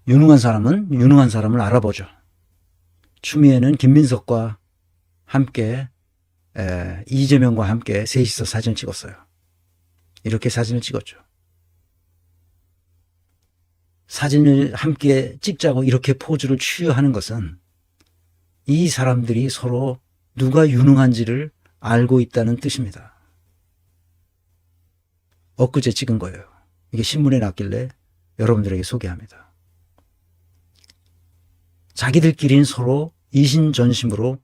유능한 사람은 유능한 사람을 알아보죠. 추미애는 김민석과 함께 이재명과 함께 셋이서 사진을 찍었어요. 이렇게 사진을 찍었죠. 사진을 함께 찍자고 이렇게 포즈를 취하는 것은 이 사람들이 서로 누가 유능한지를 알고 있다는 뜻입니다. 엊그제 찍은 거예요. 이게 신문에 났길래 여러분들에게 소개합니다. 자기들끼리는 서로 이신전심으로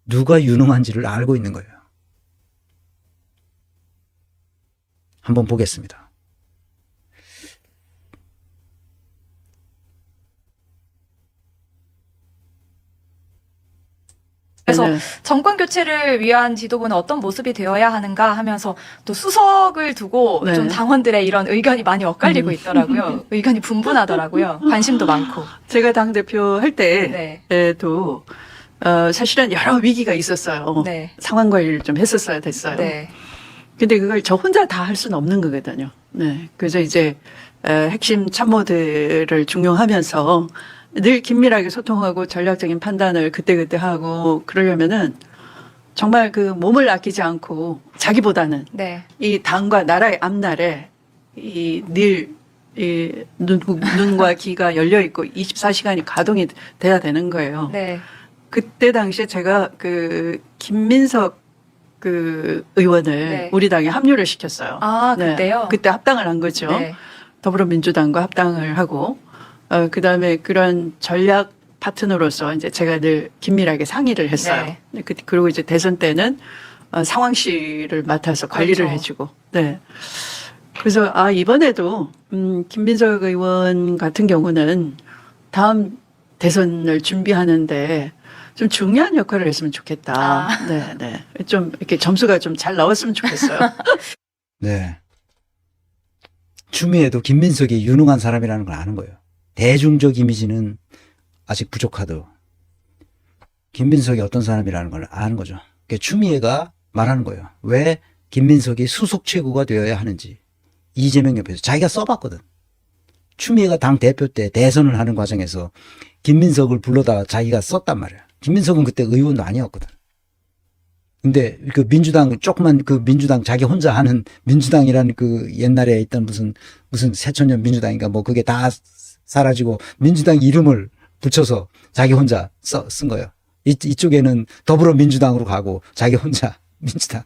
누가 유능한지를 알고 있는 거예요. 한번 보겠습니다. 그래서 네. 정권 교체를 위한 지도부는 어떤 모습이 되어야 하는가 하면서 또 수석을 두고 네. 좀 당원들의 이런 의견이 많이 엇갈리고 있더라고요. 의견이 분분하더라고요. 관심도 많고. 제가 당대표 할 네. 때에도 사실은 여러 위기가 있었어요. 네. 상황 관리를 좀 했었어야 됐어요. 네. 근데 그걸 저 혼자 다 할 수는 없는 거거든요. 네. 그래서 이제 핵심 참모들을 중용하면서 늘 긴밀하게 소통하고 전략적인 판단을 그때그때 하고 그러려면은 정말 그 몸을 아끼지 않고 자기보다는 네. 이 당과 나라의 앞날에 눈과 귀가 열려 있고 24시간이 가동이 돼야 되는 거예요. 네. 그때 당시에 제가 그 김민석 그 의원을 네. 우리 당에 합류를 시켰어요. 아, 그때요? 그때 합당을 한 거죠. 네. 더불어민주당과 합당을 하고 그다음에 그런 전략 파트너로서 이제 제가 늘 긴밀하게 상의를 했어요. 네. 그리고 이제 대선 때는 상황실을 맡아서 관리를 그렇죠. 해주고. 네. 그래서 이번에도 김민석 의원 같은 경우는 다음 대선을 준비하는데 좀 중요한 역할을 했으면 좋겠다. 네, 네. 좀 이렇게 점수가 좀 잘 나왔으면 좋겠어요. 네. 추미애도 김민석이 유능한 사람이라는 걸 아는 거예요. 대중적 이미지는 아직 부족하도 김민석이 어떤 사람이라는 걸 아는 거죠. 그러니까 추미애가 말하는 거예요. 왜 김민석이 수석 최고가 되어야 하는지. 이재명 옆에서 자기가 써봤거든. 추미애가 당 대표 때 대선을 하는 과정에서 김민석을 불러다가 자기가 썼단 말이야. 김민석은 그때 의원도 아니었거든. 근데 그 민주당 조그만 그 민주당 자기 혼자 하는 민주당이라는 그 옛날에 있던 무슨 새천년 민주당인가 뭐 그게 다 사라지고 민주당 이름을 붙여서 자기 혼자 쓴 거예요. 이쪽에는 더불어민주당으로 가고 자기 혼자 민주당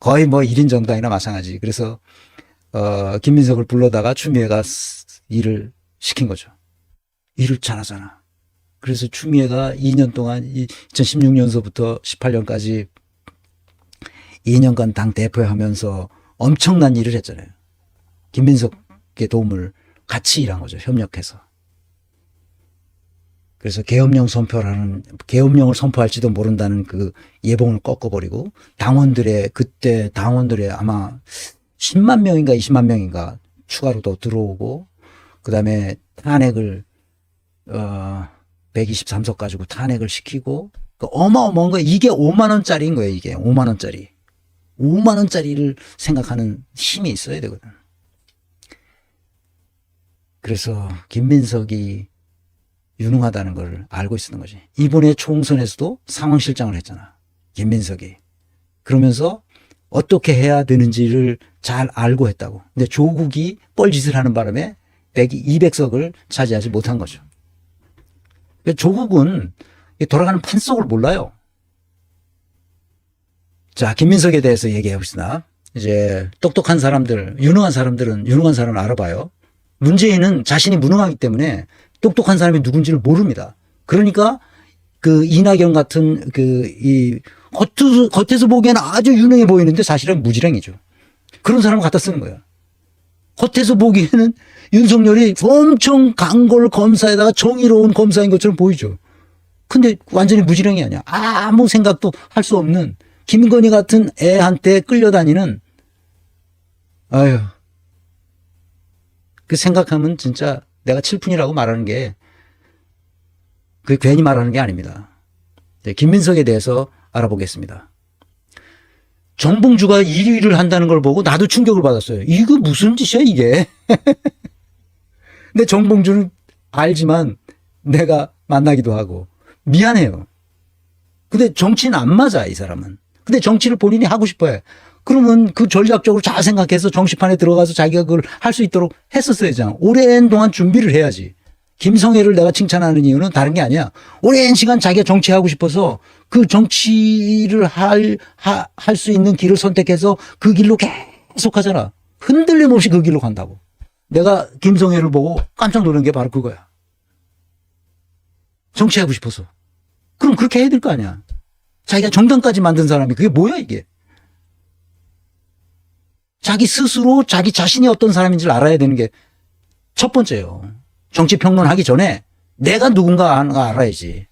거의 뭐 1인 정당이나 마찬가지. 그래서 김민석을 불러다가 추미애가 일을 시킨 거죠. 일을 잘하잖아. 그래서 추미애가 2년 동안 2016년서부터 18년까지 2년간 당 대표하면서 엄청난 일을 했잖아요. 김민석의 도움을 같이 일한 거죠. 협력해서. 그래서 계엄령을 선포할지도 모른다는 그 예봉을 꺾어버리고 그때 당원들의 아마 10만 명인가 20만 명인가 추가로 더 들어오고 그다음에 탄핵을 123석 가지고 탄핵을 시키고 어마어마한 거예요. 이게 5만 원짜리인 거예요. 이게 5만 원짜리. 5만 원짜리를 생각하는 힘이 있어야 되거든. 그래서 김민석이 유능하다는 걸 알고 있었던 거지. 이번에 총선에서도 상황실장을 했잖아. 김민석이. 그러면서 어떻게 해야 되는지를 잘 알고 했다고. 근데 조국이 뻘짓을 하는 바람에 200석을 차지하지 못한 거죠. 조국은 돌아가는 판속을 몰라요. 자, 김민석에 대해서 얘기해 봅시다. 이제 똑똑한 사람들, 유능한 사람들은 유능한 사람을 알아봐요. 문재인은 자신이 무능하기 때문에 똑똑한 사람이 누군지를 모릅니다. 그러니까 그 이낙연 같은 겉에서 보기에는 아주 유능해 보이는데 사실은 무지랭이죠. 그런 사람을 갖다 쓰는 거예요. 겉에서 보기에는 윤석열이 엄청 강골 검사에다가 정의로운 검사인 것처럼 보이죠. 근데 완전히 무지랭이 아니야. 아무 생각도 할 수 없는 김건희 같은 애한테 끌려다니는 아유. 그 생각하면 진짜 내가 칠푼이라고 말하는 게 그게 괜히 말하는 게 아닙니다. 김민석에 대해서 알아보겠습니다. 정봉주가 1위를 한다는 걸 보고 나도 충격을 받았어요. 이거 무슨 짓이야 이게. 근데 정봉주는 알지만 내가 만나기도 하고 미안해요. 근데 정치는 안 맞아, 이 사람은. 근데 정치를 본인이 하고 싶어 해. 그러면 그 전략적으로 잘 생각해서 정치판에 들어가서 자기가 그걸 할 수 있도록 했었어야죠. 오랜 동안 준비를 해야지. 김성애를 내가 칭찬하는 이유는 다른 게 아니야. 오랜 시간 자기가 정치하고 싶어서 그 정치를 할 수 있는 길을 선택해서 그 길로 계속 하잖아. 흔들림 없이 그 길로 간다고. 내가 김성애를 보고 깜짝 놀란 게 바로 그거야. 정치하고 싶어서. 그럼 그렇게 해야 될 거 아니야. 자기가 정당까지 만든 사람이 그게 뭐야 이게. 자기 스스로 자기 자신이 어떤 사람인지를 알아야 되는 게 첫 번째예요. 정치 평론하기 전에 내가 누군가 알아야지.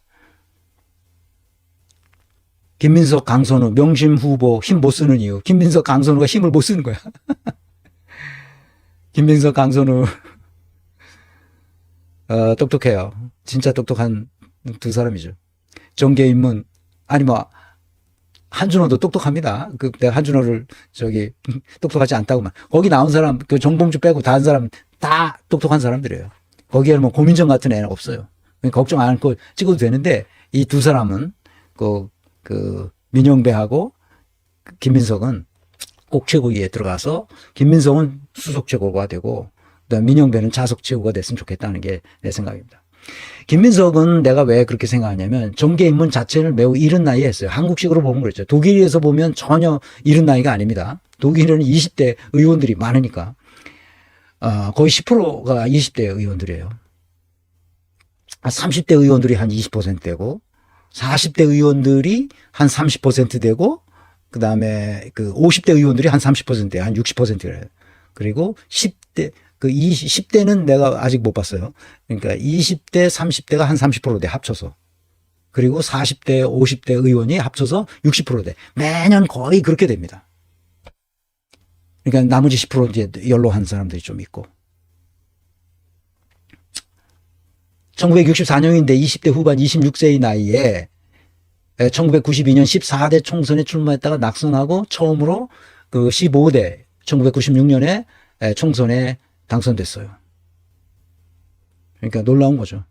김민석, 강선우, 명심 후보 힘 못 쓰는 이유. 김민석, 강선우가 힘을 못 쓰는 거야. 김민석, 강선우 똑똑해요. 진짜 똑똑한 두 사람이죠. 정계인문 아니 뭐 한준호도 똑똑합니다. 내가 한준호를 똑똑하지 않다고만. 거기 나온 사람 그 정봉주 빼고 다른 사람 다 똑똑한 사람들이에요. 거기에는 뭐 고민정 같은 애는 없어요. 걱정 안 하고 찍어도 되는데 이 두 사람은 그 민영배하고 김민석은 꼭 최고위에 들어가서 김민석은 수석 최고가 되고 그다음 민영배는 자석 최고가 됐으면 좋겠다는 게 내 생각입니다. 김민석은 내가 왜 그렇게 생각하냐면 정계 입문 자체를 매우 이른 나이에 했어요. 한국식으로 보면 그렇죠. 독일에서 보면 전혀 이른 나이가 아닙니다. 독일은 20대 의원들이 많으니까 거의 10%가 20대 의원들이에요. 30대 의원들이 한 20%되고 40대 의원들이 한 30% 되고 그다음에 그 50대 의원들이 한 30%예요. 한 60%래요. 그리고 10대 10대는 내가 아직 못 봤어요. 그러니까 20대, 30대가 한 30%돼 합쳐서. 그리고 40대, 50대 의원이 합쳐서 60%돼. 매년 거의 그렇게 됩니다. 그러니까 나머지 10% 이제 연로한 사람들이 좀 있고. 1964년인데 20대 후반 26세의 나이에 1992년 14대 총선에 출마했다가 낙선하고 처음으로 그 15대 1996년에 총선에 당선됐어요. 그러니까 놀라운 거죠.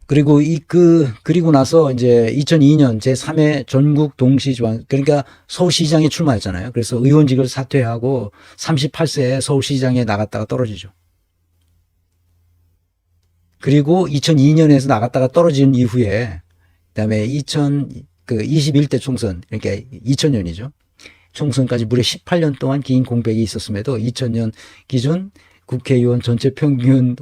그리고 그리고 나서 이제 2002년 제3회 전국 동시지방, 그러니까 서울시장에 출마했잖아요. 그래서 의원직을 사퇴하고 38세에 서울시장에 나갔다가 떨어지죠. 그리고 2002년에서 나갔다가 떨어진 이후에, 그 다음에 21대 총선, 그러니까 2000년이죠. 총선까지 무려 18년 동안 긴 공백이 있었음에도 2000년 기준 국회의원 전체 평균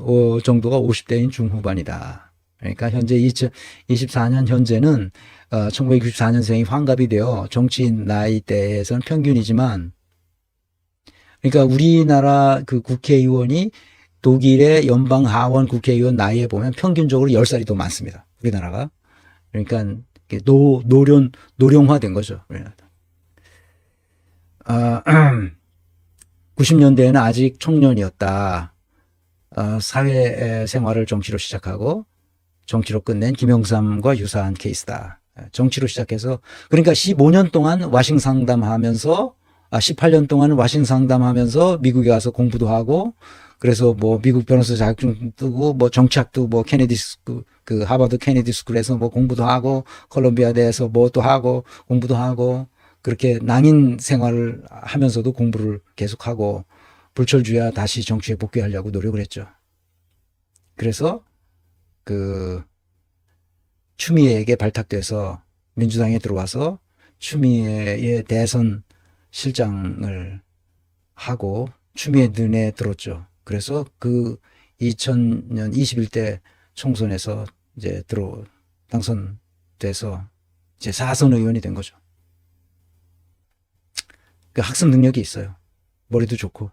정도가 50대인 중후반이다. 그러니까 현재 2024년 현재는 1964년생이 환갑이 되어 정치인 나이대에서는 평균이지만, 그러니까 우리나라 그 국회의원이 독일의 연방 하원 국회의원 나이에 보면 평균적으로 10살이 더 많습니다. 우리나라가. 그러니까 노령화된 거죠. 90년대에는 아직 청년이었다. 사회생활을 정치로 시작하고 정치로 끝낸 김영삼과 유사한 케이스다. 정치로 시작해서 그러니까 15년 동안 와싱 상담하면서 18년 동안 와싱 상담하면서 미국에 가서 공부도 하고 그래서 뭐 미국 변호사 자격증 뜨고 뭐 정치학도 뭐 케네디 스쿨 그 하버드 케네디 스쿨에서 뭐 공부도 하고 콜롬비아대에서 뭐 또 하고 공부도 하고 그렇게 낭인 생활을 하면서도 공부를 계속하고 불철주야 다시 정치에 복귀하려고 노력을 했죠. 그래서 그 추미애에게 발탁돼서 민주당에 들어와서 추미애의 대선 실장을 하고 추미애 눈에 들었죠. 그래서 그 2000년 21대 총선에서 이제 당선돼서 이제 4선 의원이 된 거죠. 그 학습 능력이 있어요. 머리도 좋고.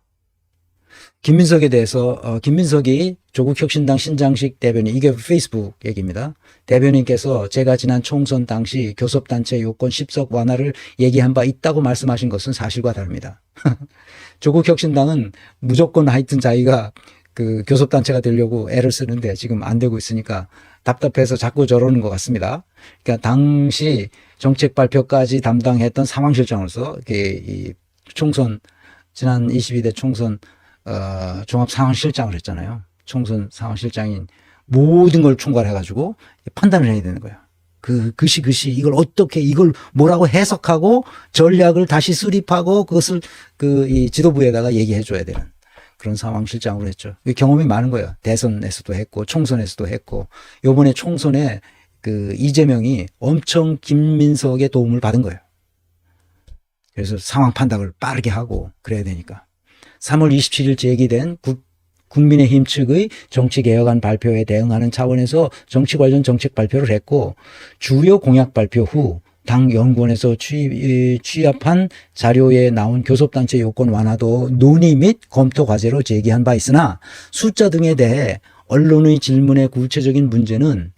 김민석에 대해서 김민석이 조국혁신당 신장식 대변인, 이게 페이스북 얘기입니다. 대변인께서 제가 지난 총선 당시 교섭단체 요건 10석 완화를 얘기한 바 있다고 말씀하신 것은 사실과 다릅니다. 조국혁신당은 무조건 하여튼 자기가 그 교섭단체가 되려고 애를 쓰는데 지금 안 되고 있으니까 답답해서 자꾸 저러는 것 같습니다. 그러니까 당시 정책 발표까지 담당했던 상황실장으로서 이 총선 지난 22대 총선 종합상황실장을 했잖아요. 총선 상황실장인 모든 걸 총괄해가지고 판단을 해야 되는 거예요. 그시 이걸 어떻게 이걸 뭐라고 해석하고 전략을 다시 수립하고 그것을 이 지도부에다가 얘기해 줘야 되는 그런 상황실장으로 했죠. 경험이 많은 거예요. 대선에서도 했고 총선에서도 했고 요번에 총선에 이재명이 엄청 김민석의 도움을 받은 거예요. 그래서 상황 판단을 빠르게 하고 그래야 되니까. 3월 27일 제기된 국민의힘 측의 정치개혁안 발표에 대응하는 차원에서 정치 관련 정책 발표를 했고 주요 공약 발표 후 당 연구원에서 취합한 자료에 나온 교섭단체 요건 완화도 논의 및 검토 과제로 제기한 바 있으나 숫자 등에 대해 언론의 질문의 구체적인 문제는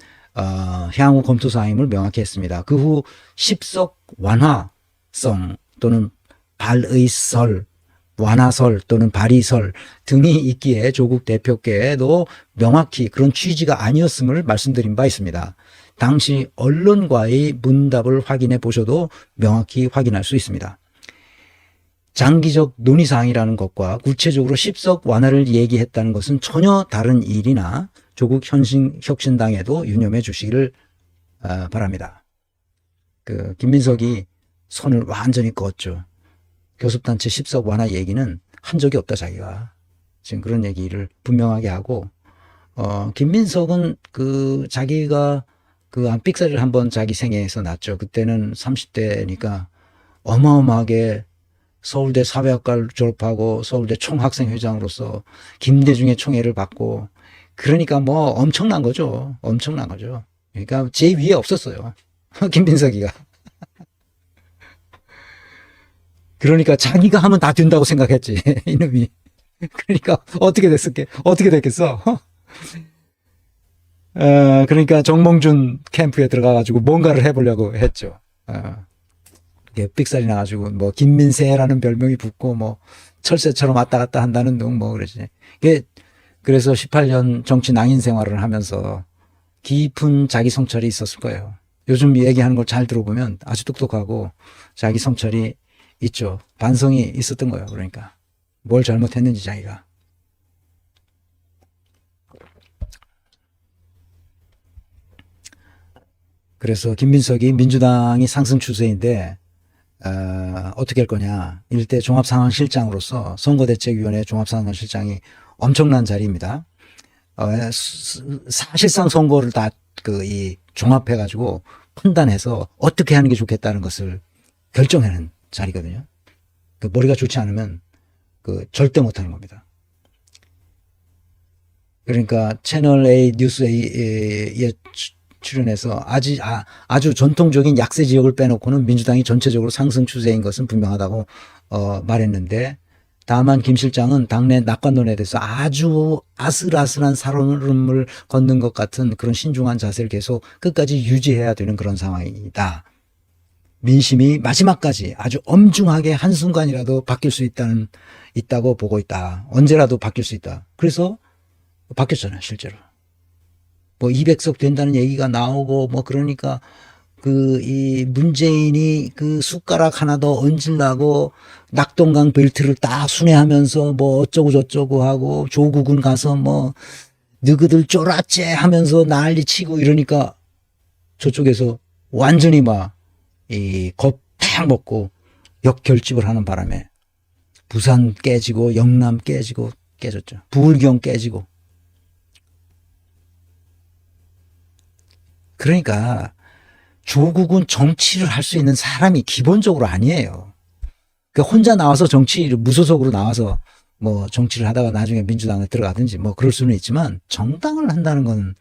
향후 검토 사항임을 명확히 했습니다. 그 후 10석 완화성 또는 발의설 완화설 또는 발의설 등이 있기에 조국 대표께도 명확히 그런 취지가 아니었음을 말씀드린 바 있습니다. 당시 언론과의 문답을 확인해 보셔도 명확히 확인할 수 있습니다. 장기적 논의사항이라는 것과 구체적으로 10석 완화를 얘기했다는 것은 전혀 다른 일이나 조국 혁신당에도 유념해 주시기를 바랍니다. 김민석이 선을 완전히 그었죠. 교섭단체 10석 완화 얘기는 한 적이 없다 자기가. 지금 그런 얘기를 분명하게 하고 김민석은 자기가 삑사리를 한번 자기 생애에서 났죠. 그때는 30대니까 어마어마하게 서울대 사회학과를 졸업하고 서울대 총학생회장으로서 김대중의 총애를 받고 그러니까 뭐 엄청난 거죠. 엄청난 거죠. 그러니까 제 위에 없었어요. 김민석이가. 그러니까 자기가 하면 다 된다고 생각했지. 이놈이. 그러니까 어떻게 됐겠어? 그러니까 정몽준 캠프에 들어가가지고 뭔가를 해보려고 했죠. 삑살이 나가지고 뭐 김민세라는 별명이 붙고 뭐 철새처럼 왔다 갔다 한다는 둥 뭐 그러지. 그래서 18년 정치 낭인 생활을 하면서 깊은 자기 성찰이 있었을 거예요. 요즘 얘기하는 걸 잘 들어보면 아주 똑똑하고 자기 성찰이 있죠. 반성이 있었던 거예요. 그러니까 뭘 잘못했는지 자기가. 그래서 김민석이 민주당이 상승 추세인데 어떻게 할 거냐. 일대 종합상황실장으로서 선거대책위원회 종합상황실장이 엄청난 자리입니다. 사실상 선거를 다 종합해가지고 판단해서 어떻게 하는 게 좋겠다는 것을 결정하는 자리거든요. 머리가 좋지 않으면 절대 못하는 겁니다. 그러니까 채널 A, 뉴스 A에 출연해서 아주 전통적인 약세 지역을 빼놓고는 민주당이 전체적으로 상승 추세인 것은 분명하다고 말했는데 다만 김 실장은 당내 낙관론에 대해서 아주 아슬아슬한 살얼음을 걷는 것 같은 그런 신중한 자세를 계속 끝까지 유지해야 되는 그런 상황이다. 민심이 마지막까지 아주 엄중하게 한순간이라도 바뀔 수 있다고 보고 있다. 언제라도 바뀔 수 있다. 그래서 바뀌었잖아요, 실제로. 뭐 200석 된다는 얘기가 나오고 뭐 그러니까 이 문재인이 숟가락 하나 더 얹으려고 낙동강 벨트를 딱 순회하면서 뭐 어쩌고 저쩌고 하고 조국은 가서 뭐 너희들 쫄았제 하면서 난리 치고 이러니까 저쪽에서 완전히 겁 탁 먹고 역결집을 하는 바람에 부산 깨지고 영남 깨졌죠. 부울경 깨지고. 그러니까 조국은 정치를 할 수 있는 사람이 기본적으로 아니에요. 그러니까 혼자 나와서 정치를 무소속으로 나와서 뭐 정치를 하다가 나중에 민주당에 들어가든지 뭐 그럴 수는 있지만 정당을 한다는 건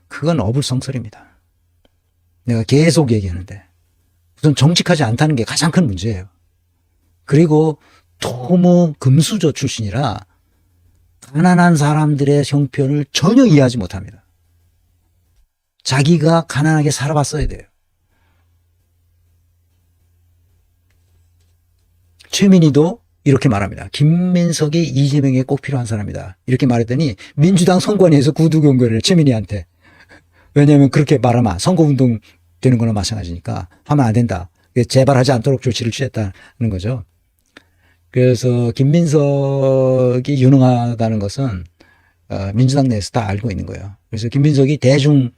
그건 어불성설입니다. 내가 계속 얘기하는데 우선 정직하지 않다는 게 가장 큰 문제예요. 그리고 너무 금수저 출신이라 가난한 사람들의 형편을 전혀 이해하지 못합니다. 자기가 가난하게 살아봤어야 돼요. 최민희도 이렇게 말합니다. 김민석이 이재명에 꼭 필요한 사람이다. 이렇게 말했더니 민주당 선관위에서 구두경고를 최민희한테. 왜냐하면 그렇게 말하면 선거운동 되는 거나 마찬가지니까 하면 안 된다. 재발하지 않도록 조치를 취했다는 거죠. 그래서 김민석이 유능하다는 것은 민주당 내에서 다 알고 있는 거예요. 그래서 김민석이 대중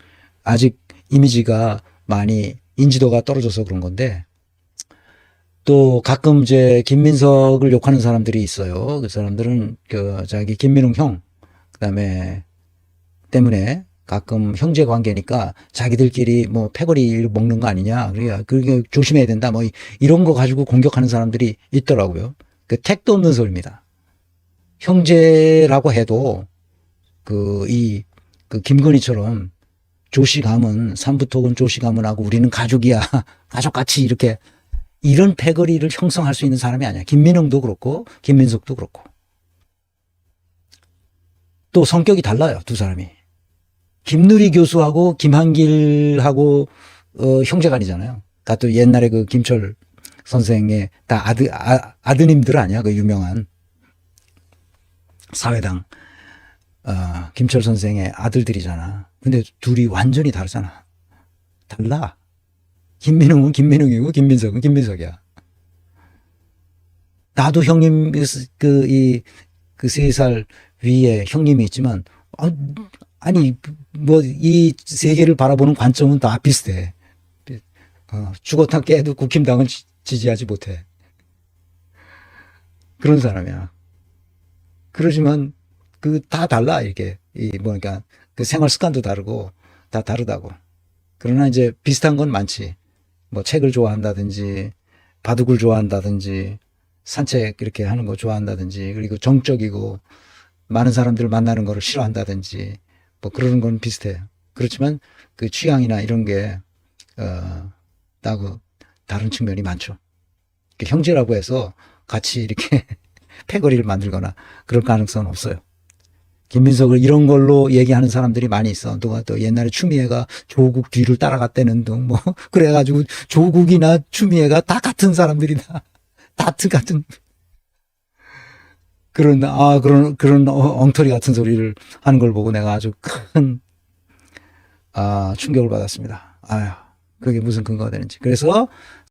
아직 이미지가 많이 인지도가 떨어져서 그런 건데, 또 가끔 이제 김민석을 욕하는 사람들이 있어요. 그 사람들은 자기 김민웅 형, 그다음에 때문에 가끔 형제 관계니까 자기들끼리 뭐 패거리 먹는 거 아니냐, 그러니까 그게 조심해야 된다, 뭐 이런 거 가지고 공격하는 사람들이 있더라고요. 그 택도 없는 소리입니다. 형제라고 해도 그 김건희처럼 조씨 가문, 삼부토군 조씨 가문하고 우리는 가족이야, 가족같이 이렇게 이런 패거리를 형성할 수 있는 사람이 아니야. 김민웅도 그렇고 김민석도 그렇고. 또 성격이 달라요, 두 사람이. 김누리 교수하고 김한길하고 형제간이잖아요. 다 또 옛날에 그 김철 선생의 다 아드님들 아니야, 그 유명한 사회당 김철 선생의 아들들이잖아. 근데 둘이 완전히 다르잖아. 달라. 김민웅은 김민웅이고 김민석은 김민석이야. 나도 형님 그 3살 위에 형님이 있지만 아니 뭐 이 세계를 바라보는 관점은 다 비슷해. 죽었다 깨도 국힘당은 지지하지 못해. 그런 사람이야. 그러지만 다 달라, 이게. 그러니까 그 생활 습관도 다르고 다 다르다고. 그러나 이제 비슷한 건 많지. 뭐 책을 좋아한다든지 바둑을 좋아한다든지 산책 이렇게 하는 거 좋아한다든지, 그리고 정적이고 많은 사람들을 만나는 거를 싫어한다든지 뭐 그러는 건 비슷해요. 그렇지만 그 취향이나 이런 게 나하고 다른 측면이 많죠. 형제라고 해서 같이 이렇게 패거리를 만들거나 그럴 가능성은 없어요. 김민석을 이런 걸로 얘기하는 사람들이 많이 있어. 누가 또 옛날에 추미애가 조국 뒤를 따라갔다는 등 뭐 그래가지고 조국이나 추미애가 다 같은 사람들이다. 다트 같은 그런 엉터리 같은 소리를 하는 걸 보고 내가 아주 큰 충격을 받았습니다. 아유, 그게 무슨 근거가 되는지. 그래서